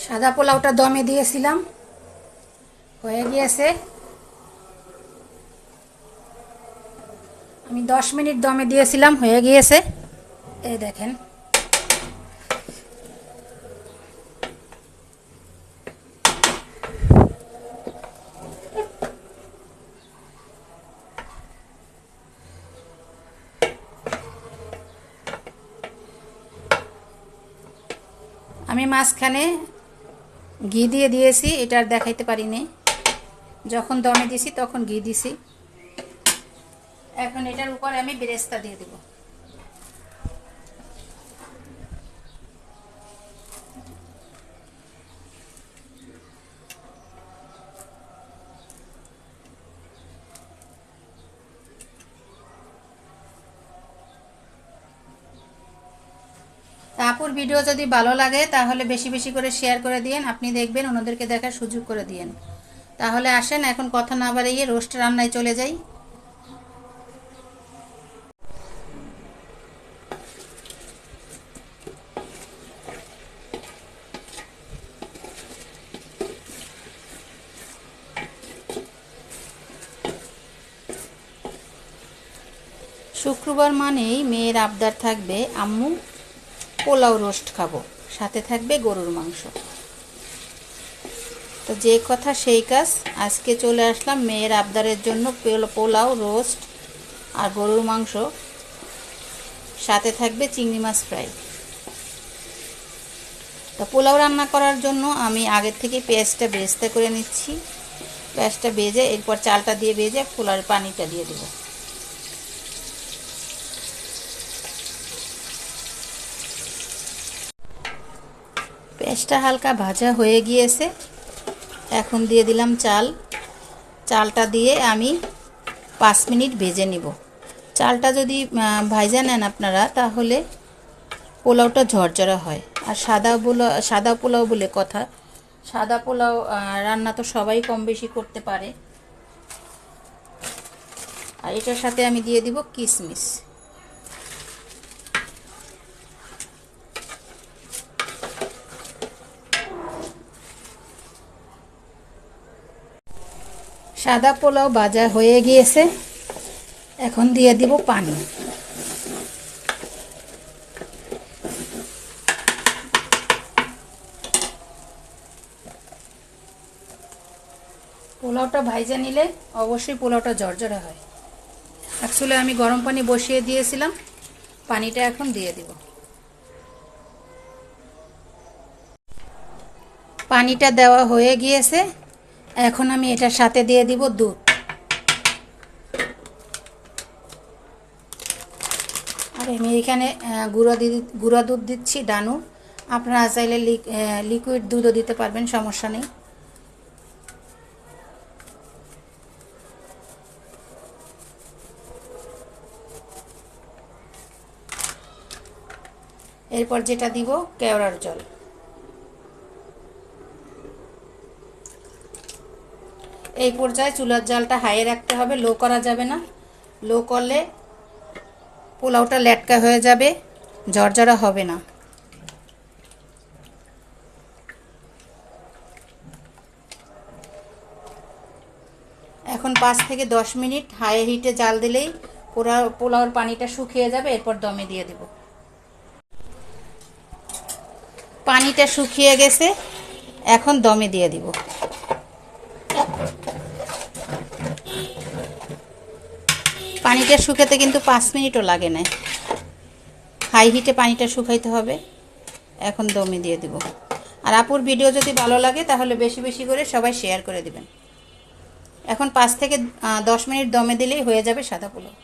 সাদা পোলাওটা দমে দিয়েছিলাম, হয়ে গিয়েছে। আমি 10 মিনিট দমে দিয়েছিলাম, হয়ে গিয়েছে। এই দেখেন, আমি মাঝখানে ঘি দিয়ে দিয়েছি, এটা আর দেখাইতে পারিনি। যখন দমে দিছি তখন ঘি দিছি। এখন এটার উপরে আমি বেরেস্তা দিয়ে দেব। আপুর ভিডিও যদি ভালো লাগে তাহলে বেশি বেশি করে শেয়ার করে দিয়েন, আপনি দেখবেন অন্যদেরকে দেখার সুযোগ করে দিয়েন। তাহলে আসেন এখন কথা না বাড়িয়ে রোস্ট রান্নায় চলে যাই। শুক্রবার মানেই মেয়ের আবদার থাকবে, আম্মু পোলাও রোস্ট খাবো, সাথে থাকবে গরুর মাংস। তো যে কথা সেই কাজ, আজকে চলে আসলাম মেয়ের আবদারের জন্য পোলাও রোস্ট আর গরুর মাংস, সাথে থাকবে চিংড়ি মাছ ফ্রাই। তো পোলাও রান্না করার জন্য আমি আগের থেকে পেঁয়াজটা বেরেস্তা করে নিচ্ছি। পেঁয়াজটা ভেজে এরপর চালটা দিয়ে ভেজে পোলাওর পানিটা দিয়ে দেবো। পেঁয়াজটা হালকা ভাজা হয়ে গিয়েছে, এখন দিয়ে দিলাম চাল। চালটা দিয়ে আমি 5 মিনিট ভেজে নিব। চালটা যদি ভাজা নেন আপনারা তাহলে পোলাওটা ঝরঝরা হয়। আর সাদা পোলাও বলে কথা, সাদা পোলাও রান্না তো সবাই কম বেশি করতে পারে। আর এটার সাথে আমি দিয়ে দিব কিশমিশ। সাদা পোলাও ভাজা হয়ে গিয়েছে, এখন দিয়ে দিব পানি। পোলাওটা ভাইজা নিলে অবশ্যই পোলাওটা ঝরঝরে হয়। অ্যাকচুয়ালি আমি গরম পানি বসিয়ে দিয়েছিলাম, পানিটা এখন দিয়ে দিব। পানিটা দেওয়া হয়ে গিয়েছে, এখন আমি এটার সাথে দিয়ে দিব দুধ। আর আমি এখানে গুঁড়া দুধ দিচ্ছি, ডানু। আপনারা চাইলে লিকুইড দুধও দিতে পারবেন, সমস্যা নেই। এরপর যেটা দিব কেওড়ার জল। এই পর্যায়ে চুলার জালটা হাইয়ে রাখতে হবে, লো করা যাবে না। লো করলে পোলাওটা লেটকা হয়ে যাবে, ঝরঝরা হবে না। এখন 5 থেকে 10 মিনিট হাই হিটে জাল দিলেই পোলাওর পানিটা শুকিয়ে যাবে। এরপর দমে দিয়ে দেব। পানিটা শুকিয়ে গেছে, এখন দমে দিয়ে দিব। পানিটা শুকাতে কিন্তু 5 মিনিটও লাগে না, হাই হিটে পানিটা শুকাইতে হবে। এখন দমে দিয়ে দিব। আর আপুর ভিডিও যদি ভালো লাগে তাহলে বেশি বেশি করে সবাই শেয়ার করে দিবেন। এখন 5 থেকে 10 মিনিট দমে দিলেই হয়ে যাবে সাদা পোলাও।